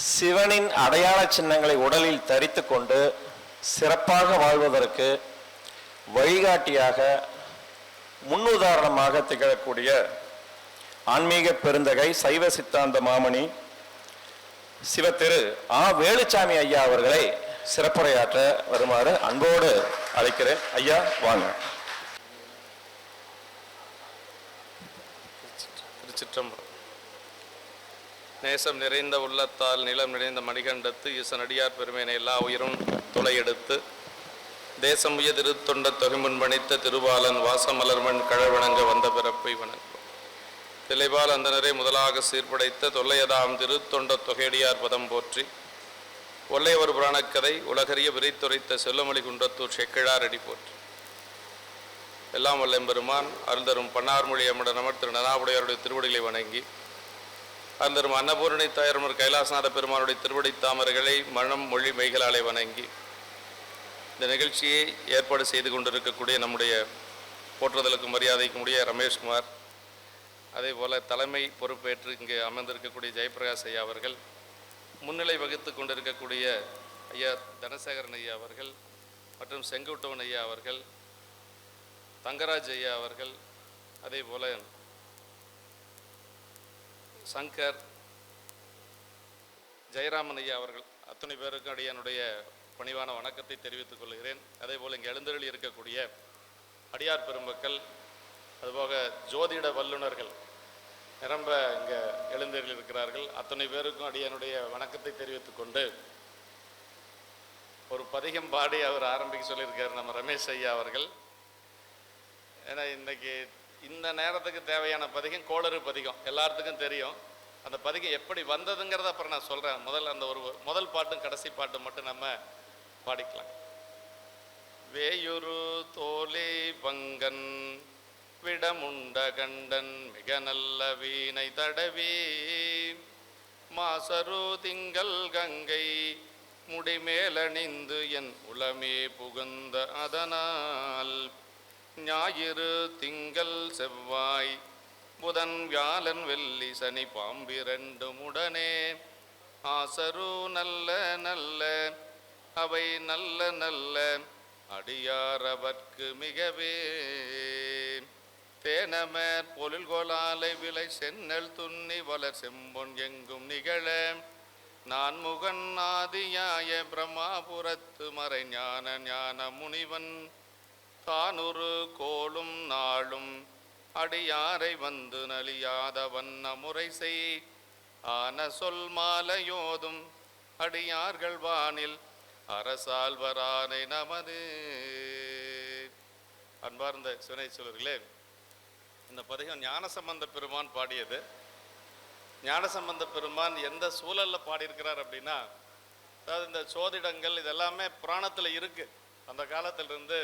சிவனின் அடையாள சின்னங்களை உடலில் தரித்து கொண்டு சிறப்பாக வாழ்வதற்கு வழிகாட்டியாக முன்னுதாரணமாக திகழக்கூடிய ஆன்மீக பெருந்தகை சைவ சித்தாந்த மாமணி சிவத்திரு ஆ வேலுச்சாமி ஐயா அவர்களை சிறப்புரையாற்ற வருமாறு அன்போடு அழைக்கிறேன். ஐயா வாங்க. திருச்சிற்றம்பலம். நேசம் நிறைந்த உள்ளத்தால் நிலம் நிறைந்த மணிகண்டத்து ஈசனடியார் பெருமையினை எல்லா உயிரும் துளையெடுத்து தேசம் உய திருத்தொண்ட தொகைமுன் பணித்த திருவாளன் வாசமலர்மண் கழவணங்க வந்த பிறப்பை வணங்கும் திளைவால் அந்தனரை முதலாக சீர்படைத்த தொல்லையதாம் திருத்தொண்ட தொகையடியார் பதம் போற்றி ஒல்லையவர் புராணக்கதை உலகறிய விரைத்துரைத்த செல்லமொழி குன்றத்தூர் செக்கிழார் அடி போற்றி எல்லாம் வல்லெம்பெருமான் அருள்தரும் பன்னார்மொழி அம்மடன் அமர் திரு நனாவுடையாருடைய திருவடிகளை வணங்கி அருள்தரும் அன்னபூரணி தாயரமர் கைலாசநாத பெருமானுடைய திருவடி தாமரைகளை மனம் மொழி மெய்களாலே வணங்கி இந்த நிகழ்ச்சியை ஏற்பாடு செய்து கொண்டிருக்கக்கூடிய நம்முடைய போற்றுதலுக்கு மரியாதைக்கும் உடைய ரமேஷ்குமார், அதே போல் தலைமை பொறுப்பேற்று இங்கே அமர்ந்திருக்கக்கூடிய ஜெயபிரகாஷ் ஐயா அவர்கள், முன்னிலை வகித்து கொண்டிருக்கக்கூடிய ஐயா தனசேகரன் ஐயா அவர்கள் மற்றும் செங்குட்டவன் ஐயா அவர்கள், தங்கராஜ் ஐயா அவர்கள், அதே போல் சங்கர், ஜெயராமன் ஐயா அவர்கள் அத்தனை பேருக்கும் அடியானுடைய பணிவான வணக்கத்தை தெரிவித்துக் கொள்கிறேன். அதே போல் இங்கே எழுந்தருளி இருக்கக்கூடிய அடியார் பெருமக்கள், அதுபோக ஜோதிட வல்லுநர்கள் நிரம்ப இங்கே எழுந்தருளி இருக்கிறார்கள். அத்தனை பேருக்கும் அடியானுடைய வணக்கத்தை தெரிவித்துக் கொண்டு ஒரு பதிகம் பாடி அவர் ஆரம்பிக்க சொல்லியிருக்கார் நம்ம ரமேஷ் ஐயா அவர்கள். ஏன்னா இன்னைக்கு இந்த நேரத்துக்கு தேவையான பதிகம் கோளறு பதிகம் எல்லாத்துக்கும் தெரியும். அந்த பதிகம் எப்படி வந்ததுங்கிறத அப்புறம் நான் சொல்கிறேன். முதல்ல அந்த ஒரு முதல் பாட்டும் கடைசி பாட்டும் மட்டும் நம்ம பாடிக்கலாம். வேயுரு தோலே பங்கன் விடமுண்ட கண்டன் மிக நல்ல வீணை தடவி மாசரு திங்கள் கங்கை முடிமேலணிந்து என் உளமே புகுந்த அதனால் ஞாயிறு திங்கள் செவ்வாய் புதன் வியாழன் வெள்ளி சனி பாம்பிரண்டும் உடனே ஆசரு நல்ல நல்ல அவை நல்ல நல்ல அடியாரவர்க்கு மிகவே தேனமர் பொருள்கொளாலை விலை சென்னல் துண்ணி வளர் செம்பொன் எங்கும் நிகழ நான் முகன் ஆதியாய பிரம்மாபுரத்து மறை ஞான ஞான முனிவன் தானொரு கோளும் நாளும் அடியாரை வந்து நலியாத வண்ண முறை செய் ஆன சொல் மாலையோதும் அடியார்கள் வானில் அரசால்வரானை நமது. அன்பார்ந்த சிவனேஸ்வரர்களே, இந்த பதிகம் ஞானசம்பந்த பெருமான் பாடியது. ஞானசம்பந்த பெருமான் எந்த சூழலில் பாடியிருக்கிறார் அப்படின்னா, அதாவது இந்த சோதிடங்கள் இதெல்லாமே புராணத்தில் இருக்குது. அந்த காலத்திலிருந்து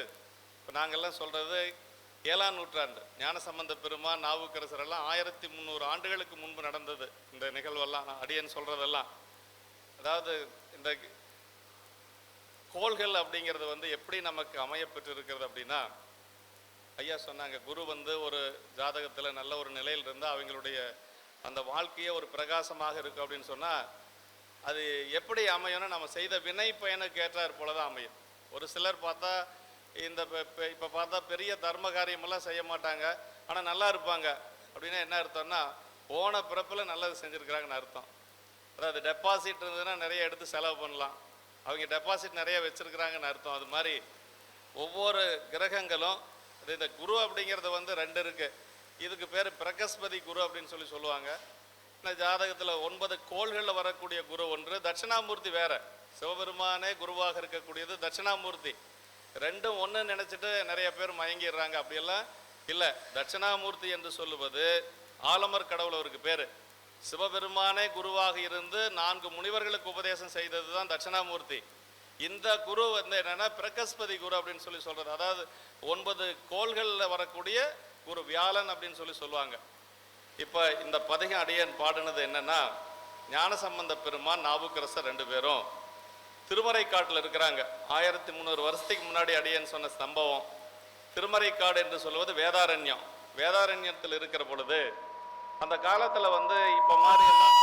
இப்போ நாங்கள்லாம் சொல்கிறது 7ஆம் நூற்றாண்டு ஞானசம்பந்த பெருமான் நாவுக்கரசர் எல்லாம் 1300 ஆண்டுகளுக்கு முன்பு நடந்தது இந்த நிகழ்வெல்லாம். அடியன் சொல்கிறதெல்லாம் அதாவது இந்த கோள்கள் அப்படிங்கிறது வந்து எப்படி நமக்கு அமையப்பெற்று இருக்கிறது அப்படின்னா, ஐயா சொன்னாங்க, குரு வந்து ஒரு ஜாதகத்தில் நல்ல ஒரு நிலையில் இருந்தால் அவங்களுடைய அந்த வாழ்க்கையே ஒரு பிரகாசமாக இருக்கும் அப்படின்னு சொன்னால் அது எப்படி அமையும்னா நம்ம செய்த வினை பயனுக்கு ஏற்றார் போல தான் அமையும். ஒரு சிலர் பார்த்தா இந்த இப்போ பார்த்தா பெரிய தர்ம காரியமெல்லாம் செய்ய மாட்டாங்க, ஆனால் நல்லா இருப்பாங்க. அப்படின்னா என்ன அர்த்தம்னா போன பிறப்பில் நல்லது செஞ்சுருக்கிறாங்கன்னு அர்த்தம். அதாவது டெபாசிட் இருந்ததுன்னா நிறைய எடுத்து செலவு பண்ணலாம், அவங்க டெபாசிட் நிறைய வச்சுருக்கிறாங்கன்னு அர்த்தம். அது மாதிரி ஒவ்வொரு கிரகங்களும் இந்த குரு அப்படிங்கிறது வந்து 2 இருக்குது. இதுக்கு பேர் பிரகஸ்பதி குரு அப்படின்னு சொல்லுவாங்க. இந்த ஜாதகத்தில் 9 கோள்களில் வரக்கூடிய குரு ஒன்று, தட்சிணாமூர்த்தி வேறு. சிவபெருமானே குருவாக இருக்கக்கூடியது தட்சிணாமூர்த்தி. ரெண்டும் ஒன்று நினச்சிட்டு நிறைய பேர் மயங்கிடுறாங்க. அப்படியெல்லாம் இல்லை. தட்சிணாமூர்த்தி என்று சொல்லுவது ஆலமர் கடவுள் அவருக்கு பேர். சிவபெருமானே குருவாக இருந்து 4 முனிவர்களுக்கு உபதேசம் செய்தது தான் தட்சிணாமூர்த்தி. இந்த குரு வந்து என்னென்னா பிரகஸ்பதி குரு அப்படின்னு சொல்கிறது. அதாவது 9 கோள்களில் வரக்கூடிய குரு வியாழன் அப்படின்னு சொல்லுவாங்க. இப்போ இந்த பதிகம் அடியன் பாடினது என்னென்னா, ஞானசம்பந்த பெருமான் நாவுக்கரசர் 2 பேரும் திருமறைக்காட்டில் இருக்கிறாங்க. 1300 வருஷத்துக்கு முன்னாடி அடியன் சொன்ன சம்பவம். திருமறைக்காடு என்று சொல்வது வேதாரண்யம். வேதாரண்யத்தில் இருக்கிற பொழுது அந்த காலத்தில் வந்து இப்போ மாதிரி எல்லாம்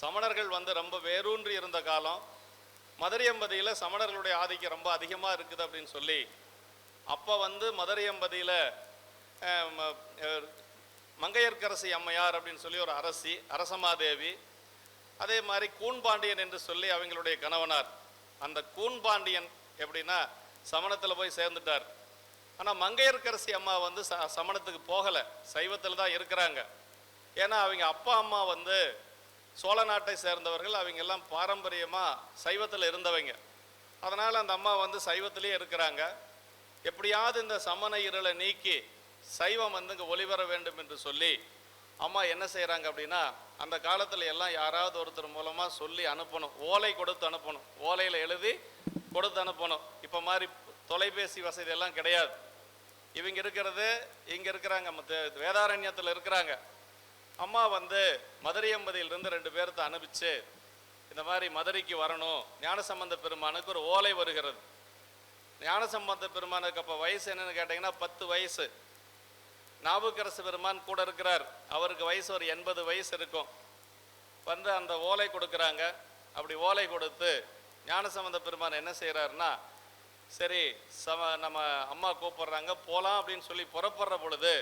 சமணர்கள் வந்து ரொம்ப வேரூன்றி இருந்த காலம். மதுரையம்பதியில் சமணர்களுடைய ஆதிக்கம் ரொம்ப அதிகமாக இருக்குது அப்படின்னு சொல்லி அப்போ வந்து மதுரையம்பதியில் மங்கையர்க்கரசி அம்மையார் அப்படின்னு சொல்லி ஒரு அரசமாதேவி, அதே மாதிரி கூன்பாண்டியன் என்று சொல்லி அவங்களுடைய கணவனார். அந்த கூன்பாண்டியன் எப்படின்னா சமணத்தில் போய் சேர்ந்துட்டார். ஆனால் மங்கையர்க்கரசி அம்மா வந்து சமணத்துக்கு போகலை, சைவத்தில் தான் இருக்கிறாங்க. ஏன்னா அவங்க அப்பா அம்மா வந்து சோழ நாட்டை சேர்ந்தவர்கள், அவங்க எல்லாம் பாரம்பரியமாக சைவத்தில் இருந்தவங்க. அதனால் அந்த அம்மா வந்து சைவத்திலே இருக்கிறாங்க. எப்படியாவது இந்த சமண இருளை நீக்கி சைவம் வந்து இங்கே ஒளிவர வேண்டும் என்று சொல்லி அம்மா என்ன செய்கிறாங்க அப்படின்னா, அந்த காலத்தில் எல்லாம் யாராவது ஒருத்தர் மூலமாக சொல்லி அனுப்பணும், ஓலை கொடுத்து அனுப்பணும், ஓலையில் எழுதி கொடுத்து அனுப்பணும். இப்போ மாதிரி தொலைபேசி வசதி எல்லாம் கிடையாது. இவங்க இருக்கிறது இங்கே இருக்கிறாங்க, வேதாரண்யத்தில் இருக்கிறாங்க. அம்மா வந்து மதுரையம்பதியிலிருந்து 2 பேர்த்த அனுப்பிச்சு இந்த மாதிரி மதுரைக்கு வரணும், ஞானசம்பந்த பெருமானுக்கு ஒரு ஓலை வருகிறது. ஞானசம்பந்த பெருமானுக்கு அப்போ வயசு என்னன்னு கேட்டிங்கன்னா 10 வயசு. நாவுக்கரசு பெருமான் கூட இருக்கிறார், அவருக்கு வயசு ஒரு 80 வயசு இருக்கும். வந்து அந்த ஓலை கொடுக்குறாங்க. அப்படி ஓலை கொடுத்து ஞானசம்பந்த பெருமான் என்ன செய்கிறாருன்னா, சரி நம்ம அம்மா கூப்பிட்றாங்க போகலாம் அப்படின்னு சொல்லி புறப்படுற பொழுது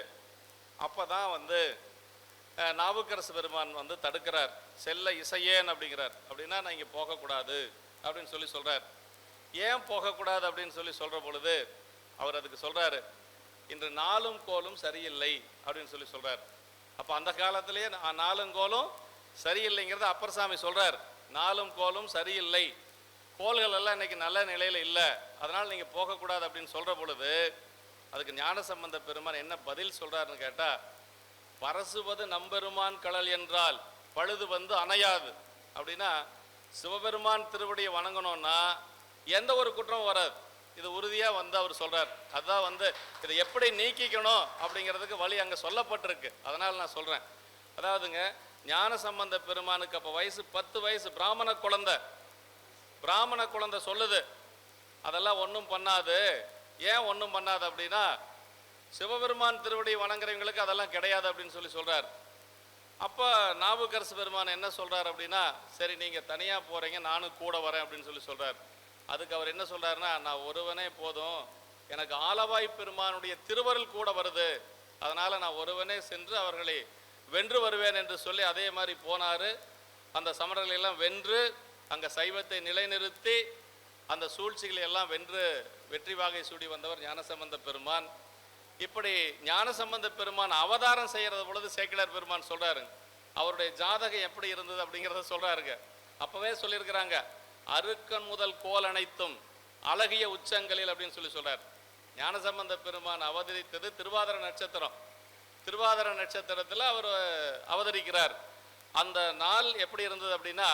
அப்போ தான் வந்து நாவுக்கரசு பெருமான் வந்து தடுக்கிறார். செல்ல இசையேன் அப்படிங்கிறார். அப்படின்னா நான் இங்கே போகக்கூடாது அப்படின்னு சொல்லி சொல்கிறார். ஏன் போகக்கூடாது அப்படின்னு சொல்லி சொல்கிற பொழுது அவர் அதுக்கு சொல்கிறாரு, இன்று நாளும் கோலும் சரியில்லை அப்படின்னு சொல்லி சொல்கிறார். அப்போ அந்த காலத்திலேயே நாளும் கோலும் சரியில்லைங்கிறத அப்பர்சாமி சொல்கிறார். நாளும் கோலும் சரியில்லை, கோள்கள் எல்லாம் இன்னைக்கு நல்ல நிலையில் இல்லை, அதனால் நீங்கள் போகக்கூடாது அப்படின்னு சொல்கிற பொழுது அதுக்கு ஞானசம்பந்த பெருமான் என்ன பதில் சொல்கிறாருன்னு கேட்டால், பரசுவது நம்பெருமான் கடல் என்றால் பழுது வந்து அணையாது. அப்படின்னா சிவபெருமான் திருவடியை வணங்கணும்னா எந்த ஒரு குற்றமும் வராது, இது உறுதியாக வந்து அவர் சொல்கிறார். அதுதான் வந்து இதை எப்படி நீக்கிக்கணும் அப்படிங்கிறதுக்கு வழி அங்கே சொல்லப்பட்டிருக்கு. அதனால் நான் சொல்கிறேன். அதாவதுங்க, ஞானசம்பந்த பெருமானுக்கு அப்போ வயசு 10 வயசு, பிராமண குழந்தை சொல்லுது அதெல்லாம் ஒன்றும் பண்ணாது. ஏன் ஒன்றும் பண்ணாது அப்படின்னா, சிவபெருமான் திருவடி வணங்குறவங்களுக்கு அதெல்லாம் கிடையாது அப்படின்னு சொல்லி சொல்கிறார். அப்போ நாவுக்கரசு பெருமான் என்ன சொல்கிறார் அப்படின்னா, சரி நீங்கள் தனியாக போகிறீங்க, நானும் கூட வரேன் அப்படின்னு சொல்லி சொல்கிறார். அதுக்கு அவர் என்ன சொல்கிறாருன்னா, நான் ஒருவனே போதும், எனக்கு ஆலவாய் பெருமானுடைய திருவருள் கூட வருது, அதனால் நான் ஒருவனே சென்று அவர்களை வென்று வருவேன் என்று சொல்லி அதே மாதிரி போனார். அந்த சமணர்களை எல்லாம் வென்று அங்கே சைவத்தை நிலைநிறுத்தி அந்த சூழ்ச்சிகளை எல்லாம் வென்று வெற்றி வாகை சூடி வந்தவர் ஞானசம்பந்த பெருமான். இப்படி ஞானசம்பந்த பெருமான் அவதாரம் செய்கிறது பொழுது சேக்கிழார் பெருமான் சொல்கிறாருங்க, அவருடைய ஜாதகம் எப்படி இருந்தது அப்படிங்கிறத சொல்கிறாருங்க. அப்போவே சொல்லியிருக்கிறாங்க, அருக்கன் முதல் கோல் அனைத்தும் அழகிய உச்சங்களில் அப்படின்னு சொல்லி சொல்கிறார். ஞானசம்பந்த பெருமான் அவதரித்தது திருவாதிர நட்சத்திரம். திருவாதிர நட்சத்திரத்தில் அவர் அவதரிக்கிறார். அந்த நாள் எப்படி இருந்தது அப்படின்னா,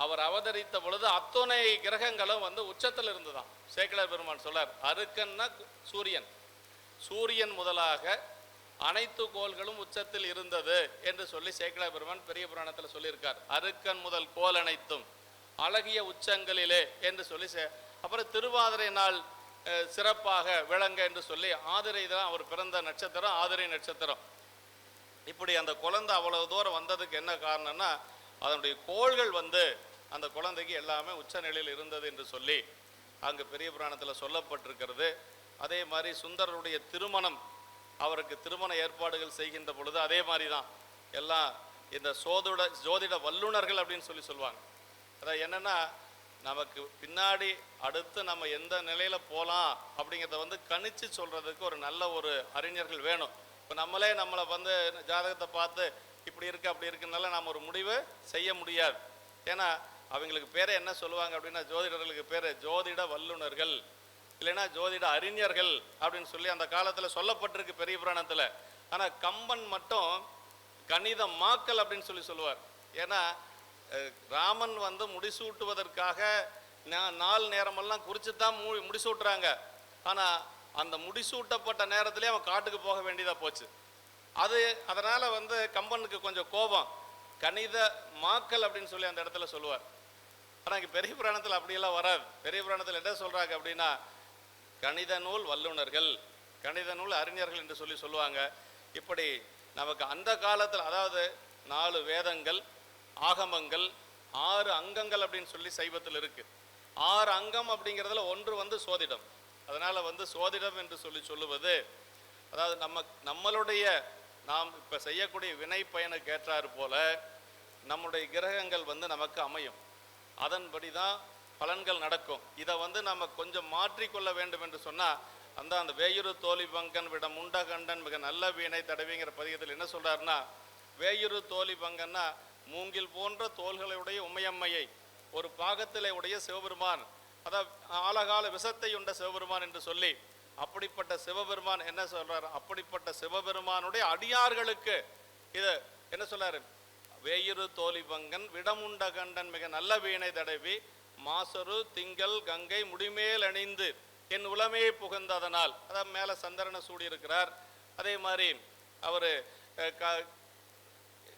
அவர் அவதரித்த பொழுது அத்துணை கிரகங்களும் வந்து உச்சத்தில் இருந்துதான். சேக்கிழார் பெருமான் சொல்றார், அருக்கன்னா சூரியன் முதலாக அனைத்து கோள்களும் உச்சத்தில் இருந்தது என்று சொல்லி சேக்கிழார் பெருமான் பெரிய புராணத்தில் சொல்லியிருக்கார். அருக்கன் முதல் கோல் அனைத்தும் அழகிய உச்சங்களிலே என்று சொல்லி அப்புறம் திருவாதிரை நாள் சிறப்பாக விளங்க என்று சொல்லி ஆதிரை தான் அவர் பிறந்த நட்சத்திரம், ஆதிரை நட்சத்திரம். இப்படி அந்த குழந்தை அவ்வளவு தூரம் வந்ததுக்கு என்ன காரணம்னா, அதனுடைய கோள்கள் வந்து அந்த குழந்தைக்கு எல்லாமே உச்சநிலையில் இருந்தது என்று சொல்லி அங்கு பெரிய புராணத்தில் சொல்லப்பட்டிருக்கிறது. அதே மாதிரி சுந்தரருடைய திருமணம், அவருக்கு திருமண ஏற்பாடுகள் செய்கின்ற பொழுது அதே மாதிரி தான் எல்லாம் இந்த ஜோதிட வல்லுநர்கள் அப்படின்னு சொல்லி சொல்லுவாங்க. அதாவது என்னென்னா, நமக்கு பின்னாடி அடுத்து நம்ம எந்த நிலையில் போகலாம் அப்படிங்கிறத வந்து கணிச்சு சொல்கிறதுக்கு ஒரு நல்ல ஒரு அறிஞர்கள் வேணும். இப்போ நம்மளை வந்து ஜாதகத்தை பார்த்து இப்படி இருக்குது அப்படி இருக்குனால நம்ம ஒரு முடிவு செய்ய முடியாது. ஏன்னா அவங்களுக்கு பேரை என்ன சொல்லுவாங்க அப்படின்னா, ஜோதிடர்களுக்கு பேர் ஜோதிட வல்லுநர்கள், இல்லைன்னா ஜோதிட அறிஞர்கள் அப்படின்னு சொல்லி அந்த காலத்தில் சொல்லப்பட்டிருக்கு பெரிய புராணத்தில். ஆனால் கம்பன் மட்டும் கணித மாக்கல் அப்படின்னு சொல்லி சொல்லுவார். ஏன்னா ராமன் வந்து முடிசூட்டுவதற்காக நாள் நேரமெல்லாம் குறித்து தான் முடிசூட்டுறாங்க. ஆனால் அந்த முடிசூட்டப்பட்ட நேரத்திலே அவன் காட்டுக்கு போக வேண்டியதாக போச்சு. அதனால் வந்து கம்பனுக்கு கொஞ்சம் கோபம், கணித மாக்கல் அப்படின்னு சொல்லி அந்த இடத்துல சொல்லுவார். ஆனால் இங்கே பெரிய புராணத்தில் அப்படியெல்லாம் வராது. பெரிய புராணத்தில் என்ன சொல்கிறாங்க அப்படின்னா, கணித நூல் வல்லுநர்கள், கணித நூல் அறிஞர்கள் என்று சொல்லுவாங்க. இப்படி நமக்கு அந்த காலத்தில், அதாவது 4 வேதங்கள், ஆகமங்கள், 6 அங்கங்கள் அப்படின்னு சொல்லி சைவத்தில் இருக்கு. 6 அங்கம் அப்படிங்கிறதுல ஒன்று வந்து சோதிடம். அதனால வந்து சோதிடம் என்று சொல்லுவது, அதாவது நம்மளுடைய நாம் இப்ப செய்யக்கூடிய வினை பயனுக்கு ஏற்றாறு போல நம்முடைய கிரகங்கள் வந்து நமக்கு அமையும். அதன்படி தான் பலன்கள் நடக்கும். இதை வந்து நம்ம கொஞ்சம் மாற்றிக்கொள்ள வேண்டும் என்று சொன்னால் அந்த வேயுறு தோழி பங்கன் விட முண்டகண்டன் மிக நல்ல வீணை தடவிங்கிற பதிகத்தில் என்ன சொல்றாருன்னா, வேயுறு தோழி பங்கன்னா மூங்கில் போன்ற தோள்களுடைய உமையம்மையை ஒரு பாகத்திலே உடைய சிவபெருமான், அதாவது ஆழகால விசத்தை உண்ட சிவபெருமான் என்று சொல்லி, அப்படிப்பட்ட சிவபெருமான் என்ன சொல்றாரு, அப்படிப்பட்ட சிவபெருமானுடைய அடியார்களுக்கு இது என்ன சொல்றாரு, வேயுறு தோழி பங்கன் விடமுண்ட கண்டன் மிக நல்ல வீணை தடவி மாசரு திங்கள் கங்கை முடிமேல் அணிந்து என் உளமையை புகுந்ததனால், அதாவது மேலே சந்திரனை சூடி இருக்கிறார். அதே மாதிரி அவர்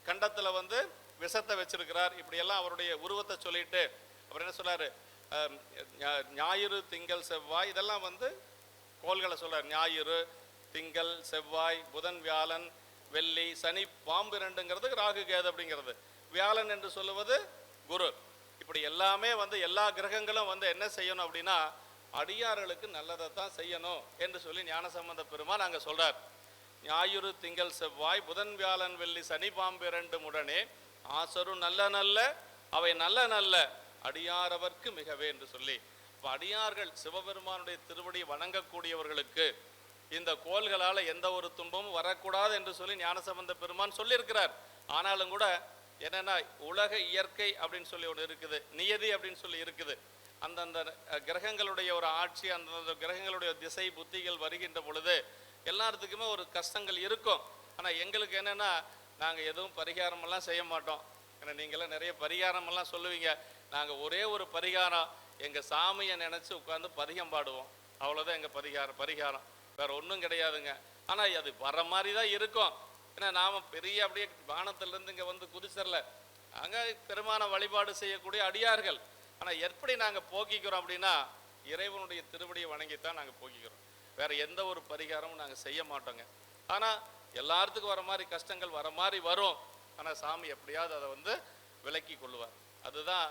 கண்டத்தில் வந்து விஷத்தை வச்சிருக்கிறார். இப்படியெல்லாம் அவருடைய உருவத்தை சொல்லிட்டு அவர் என்ன சொல்றாரு, ஞாயிறு திங்கள் செவ்வாய் இதெல்லாம் வந்து கோள்களை சொல்றார். ஞாயிறு திங்கள் செவ்வாய் புதன் வியாழன் வெள்ளி சனி பாம்பு 2ங்கிறது ராகு கேது அப்படிங்கிறது, வியாழன் என்று சொல்லுவது குரு. இப்படி எல்லாமே வந்து எல்லா கிரகங்களும் வந்து என்ன செய்யணும் அப்படின்னா அடியார்களுக்கு நல்லதை தான் செய்யணும் என்று சொல்லி ஞானசம்பந்த பெருமான் அங்கே சொல்றார். ஞாயிறு திங்கள் செவ்வாய் புதன் வியாழன் வெள்ளி சனி பாம்பு 2 உடனே ஆசரு நல்ல நல்ல அவை நல்ல நல்ல அடியாரவர்க்கு மிகவே என்று சொல்லி, இப்போ அடியார்கள் சிவபெருமானுடைய திருவடி வணங்கக்கூடியவர்களுக்கு இந்த கோள்களால் எந்த ஒரு துன்பமும் வரக்கூடாது என்று சொல்லி ஞானசம்பந்த பெருமான் சொல்லியிருக்கிறார். ஆனாலும் கூட என்னன்னா உலக இயற்கை அப்படின்னு சொல்லி ஒன்று இருக்குது, நியதி அப்படின்னு சொல்லி இருக்குது. அந்தந்த கிரகங்களுடைய ஒரு ஆட்சி, அந்தந்த கிரகங்களுடைய திசை புத்திகள் வருகின்ற பொழுது எல்லாத்துக்குமே ஒரு கஷ்டங்கள் இருக்கும். ஆனால் எங்களுக்கு என்னென்னா நாங்கள் எதுவும் பரிகாரமெல்லாம் செய்ய மாட்டோம். ஏன்னா நீங்களாம் நிறைய பரிகாரமெல்லாம் சொல்லுவீங்க. நாங்கள் ஒரே ஒரு பரிகாரம், எங்கள் சாமியை நினச்சி உட்காந்து பதிகம் பாடுவோம், அவ்வளோதான் எங்கள் பரிகாரம், வேறு ஒன்றும் கிடையாதுங்க. ஆனால் அது வர மாதிரி தான் இருக்கும். ஏன்னா நாம் பெரிய அப்படியே வானத்திலேருந்து இங்கே வந்து குதிச்சிடல, அங்கே பெருமான வழிபாடு செய்யக்கூடிய அடியார்கள். ஆனால் எப்படி நாங்கள் போக்கிக்கிறோம் அப்படின்னா இறைவனுடைய திருவடியை வணங்கித்தான் நாங்கள் போக்கிக்கிறோம். வேற எந்த ஒரு பரிகாரமும் நாங்கள் செய்ய மாட்டோங்க. ஆனால் எல்லாத்துக்கும் வர மாதிரி கஷ்டங்கள் வர மாதிரி வரும். ஆனால் சாமி எப்படியாவது அதை வந்து விலக்கி கொள்ளுவார். அதுதான்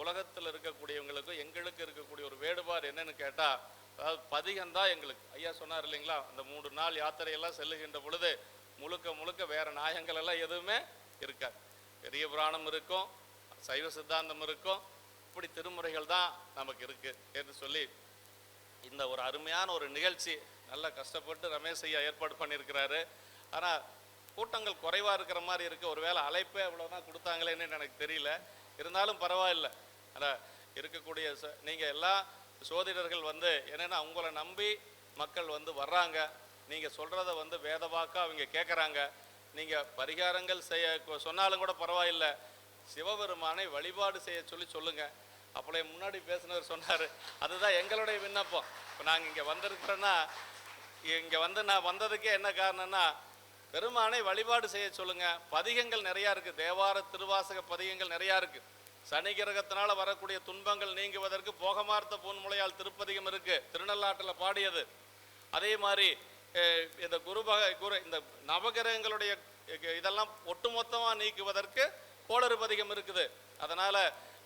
உலகத்தில் இருக்கக்கூடியவங்களுக்கும் எங்களுக்கு இருக்கக்கூடிய ஒரு வேறுபாடு என்னன்னு கேட்டால், அதாவது பதிகம்தான் எங்களுக்கு. ஐயா சொன்னார் இல்லைங்களா, அந்த 3 நாள் யாத்திரையெல்லாம் செல்லுகின்ற பொழுது முழுக்க முழுக்க வேற நாயங்கள் எல்லாம் எதுவுமே இருக்காது. பெரிய புராணம் இருக்கும், சைவ சித்தாந்தம் இருக்கும், இப்படி திருமுறைகள் தான் நமக்கு இருக்கு என்று சொல்லி இந்த ஒரு அருமையான ஒரு நிகழ்ச்சி நல்லா கஷ்டப்பட்டு ரமேஷ் ஐயா ஏற்பாடு பண்ணியிருக்கிறாரு. ஆனால் கூட்டங்கள் குறைவாக இருக்கிற மாதிரி இருக்குது. ஒரு வேளை அழைப்பே அவ்வளோதான் கொடுத்தாங்களேன்னு எனக்கு தெரியல. இருந்தாலும் பரவாயில்லை. ஆனால் இருக்கக்கூடிய நீங்கள் எல்லா சோதிடர்கள் வந்து என்னென்னா உங்களை நம்பி மக்கள் வந்து வர்றாங்க. நீங்கள் சொல்கிறத வந்து வேதவாக்கா அவங்க கேட்குறாங்க. நீங்கள் பரிகாரங்கள் செய்ய சொன்னாலும் கூட பரவாயில்லை, சிவபெருமானை வழிபாடு செய்ய சொல்லுங்க. அப்படியே முன்னாடி பேசினவர் சொன்னார், அதுதான் எங்களுடைய விண்ணப்பம். இப்போ நாங்கள் இங்கே வந்திருக்கிறோன்னா, இங்கே வந்து நான் வந்ததுக்கே என்ன காரணம்னா பெருமானை வழிபாடு செய்ய சொல்லுங்க. பதிகங்கள் நிறையா இருக்குது, தேவார திருவாசக பதிகங்கள் நிறையா இருக்குது. சனி கிரகத்தினால வரக்கூடிய துன்பங்கள் நீங்குவதற்கு போகமார்த்த பூன்முளையால் திருப்பதிகம் இருக்கு, திருநள்ளாற்றில் பாடியது. அதே மாதிரி இந்த குரு இந்த நவகிரகங்களுடைய இதெல்லாம் ஒட்டுமொத்தமாக நீக்குவதற்கு கோளறு பதிகம் இருக்குது. அதனால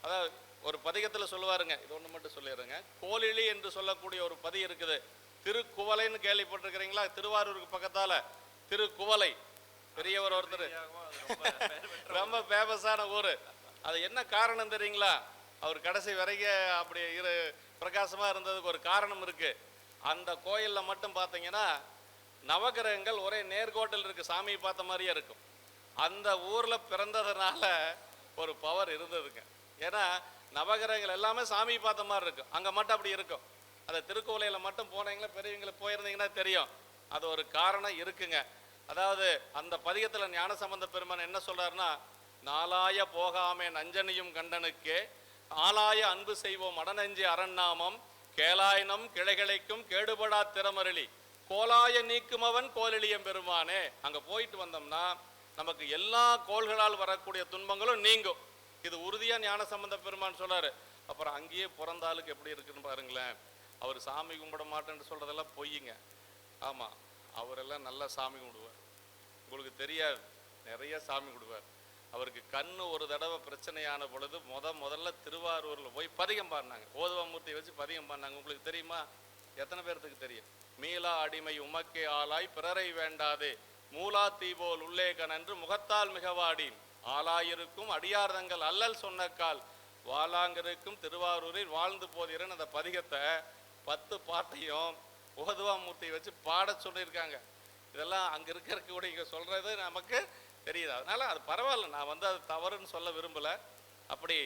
அதாவது ஒரு பதிகத்தில் சொல்லுவாருங்க, இது ஒன்று மட்டும் சொல்லிடுறேங்க. கோலிழி என்று சொல்லக்கூடிய ஒரு பதி இருக்குது. திருக்குவலைன்னு கேள்விப்பட்டிருக்கிறீங்களா? திருவாரூருக்கு பக்கத்தால திருக்குவலை, பெரியவர் ஒருத்தர், ரொம்ப ஃபேமஸான ஊர். அது என்ன காரணம் தெரியுங்களா? அவர் கடைசி வரைக்கும் அப்படி பிரகாசமாக இருந்ததுக்கு ஒரு காரணம் இருக்கு. அந்த கோயிலில் மட்டும் பார்த்தீங்கன்னா நவகிரகங்கள் ஒரே நேர்கோட்டில் இருக்கு, சாமியை பார்த்த மாதிரியே இருக்கும். அந்த ஊரில் பிறந்ததுனால ஒரு பவர் இருந்ததுங்க. ஏன்னா நவகிரகங்கள் எல்லாமே சாமியை பார்த்த மாதிரி இருக்கும், அங்கே மட்டும் அப்படி இருக்கும். அந்த திருக்கோயிலில் மட்டும் போனீங்களா, பெரியவங்களை போயிருந்தீங்கன்னா தெரியும். அது ஒரு காரணம் இருக்குங்க. அதாவது அந்த பதிகத்தில் ஞானசம்பந்த பெருமான் என்ன சொல்றாருன்னா, நாளாய போகாமே நஞ்சனியும் கண்டனுக்கே ஆளாய அன்பு செய்வோம் அடநெஞ்சு அரண்நாமம் கேளாயினம் கிளைகளைக்கும் கேடுபடா திறமருளி கோலாய நீக்குமவன் கோலெளியம் பெருமானே. அங்கே போயிட்டு வந்தோம்னா நமக்கு எல்லா கோள்களால் வரக்கூடிய துன்பங்களும் நீங்கும். இது உறுதியாக ஞானசம்பந்த பெருமான் சொல்றாரு. அப்புறம் அங்கேயே பிறந்தாளுக்கு எப்படி இருக்குன்னு பாருங்களேன். அவர் சாமி கும்பிட மாட்டேன்னு சொல்றதெல்லாம் பொய்யுங்க. ஆமாம், அவரெல்லாம் நல்லா சாமி கும்பிடுவார், உங்களுக்கு தெரியாது, நிறைய சாமி கும்பிடுவார். அவருக்கு கண்ணு ஒரு தடவை பிரச்சனையான பொழுது முதல்ல திருவாரூரில் போய் பதிகம் பாடினாங்க. ஓதுவாமூர்த்தியை வச்சு பதிகம் பாடினாங்க. உங்களுக்கு தெரியுமா? எத்தனை பேர்த்துக்கு தெரியும்? மீளா அடிமை உமக்கே ஆளாய் பிறரை வேண்டாதே மூலா தீபோல் உள்ளே கனன்று முகத்தால் மிகவாடின் ஆளாயிருக்கும் அடியார்தங்கள் அல்லல் சொன்னக்கால் வாளாங்கிருக்கும் திருவாரூரில் வாழ்ந்து போதீரன். அந்த பதிகத்தை 10 பாட்டையும் ஓதுவாமூர்த்தியை வச்சு பாட சொல்லியிருக்காங்க. இதெல்லாம் அங்கே இருக்கிற இங்கே சொல்கிறது நமக்கு தெரியுது. அதனால் அது பரவாயில்ல, நான் வந்து அது தவறுன்னு சொல்ல விரும்பலை. அப்படி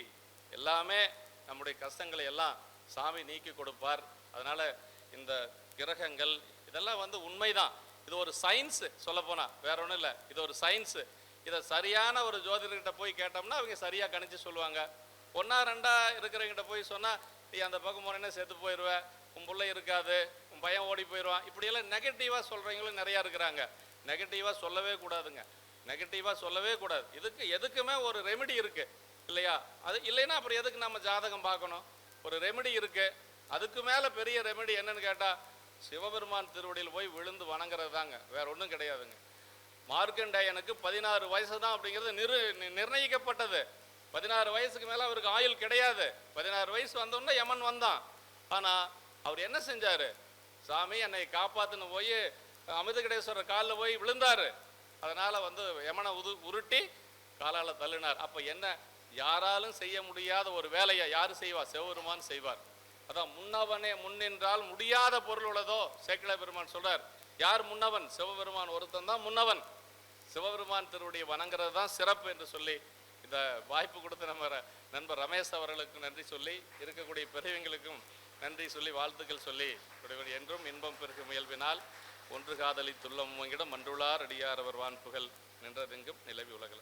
எல்லாமே நம்முடைய கஷ்டங்களை எல்லாம் சாமி நீக்கி கொடுப்பார். அதனால் இந்த கிரகங்கள் இதெல்லாம் வந்து உண்மைதான். இது ஒரு சயின்ஸு, சொல்லப்போனால் வேற ஒன்றும் இல்லை. இது ஒரு சயின்ஸு. இதை சரியான ஒரு ஜோதிடர்கிட்ட போய் கேட்டோம்னா அவங்க சரியாக கணிச்சு சொல்லுவாங்க. 1 2 இருக்கிறவங்கிட்ட போய் சொன்னால் நீ அந்த பக்கம் போனேன்னா செத்து போயிடுவேன், உன் பிள்ளை இருக்காது, உன் பையன் ஓடி போயிடுவான், இப்படியெல்லாம் நெகட்டிவாக சொல்கிறவங்களும் நிறையா இருக்கிறாங்க. நெகட்டிவாக சொல்லவே கூடாதுங்க, நெகட்டிவாக சொல்லவே கூடாது. எதுக்குமே ஒரு ரெமெடி இருக்குது இல்லையா? அது இல்லைன்னா அப்புறம் எதுக்கு நம்ம ஜாதகம் பார்க்கணும்? ஒரு ரெமெடி இருக்குது. அதுக்கு மேலே பெரிய ரெமெடி என்னன்னு கேட்டால் சிவபெருமான் திருவடியில் போய் விழுந்து வணங்குறது தாங்க, வேற ஒன்றும் கிடையாதுங்க. மார்க்கண்டேயனுக்கு 16 வயசு தான் அப்படிங்கிறது நிர்ணயிக்கப்பட்டது. 16 வயசுக்கு மேலே அவருக்கு ஆயுள் கிடையாது. 16 வயசு வந்தோடனே யமன் வந்தான். ஆனால் அவர் என்ன செஞ்சார்? சாமி என்னை காப்பாற்றுன்னு போய் அமிர்தகடேஸ்வரர் காலில் போய் விழுந்தார். அதனால் வந்து யமனை உருட்டி காலால் தள்ளினார். அப்போ என்ன, யாராலும் செய்ய முடியாத ஒரு வேலையை யார் செய்வார்? சிவபெருமான் செய்வார். அதான் முன்னவனே முன்னின்றால் முடியாத பொருள் உள்ளதோ சேக்கிழ பெருமான் சொல்றார். யார் முன்னவன்? சிவபெருமான் ஒருத்தன் தான் முன்னவன். சிவபெருமான் திருவடியை வணங்குறது தான் சிறப்பு என்று சொல்லி இந்த வாய்ப்பு கொடுத்த நம்ம நண்பர் ரமேஷ் அவர்களுக்கு நன்றி சொல்லி, இருக்கக்கூடிய பெரியவங்களுக்கும் நன்றி சொல்லி, வாழ்த்துக்கள் சொல்லி, என்றும் இன்பம் பெருகும் முயல்வினால் ஒன்று காதலி துள்ளம் மன்றுளார் அடியார் அவர் வான்புகள் நின்றதெங்கும் நிலவி உலகில்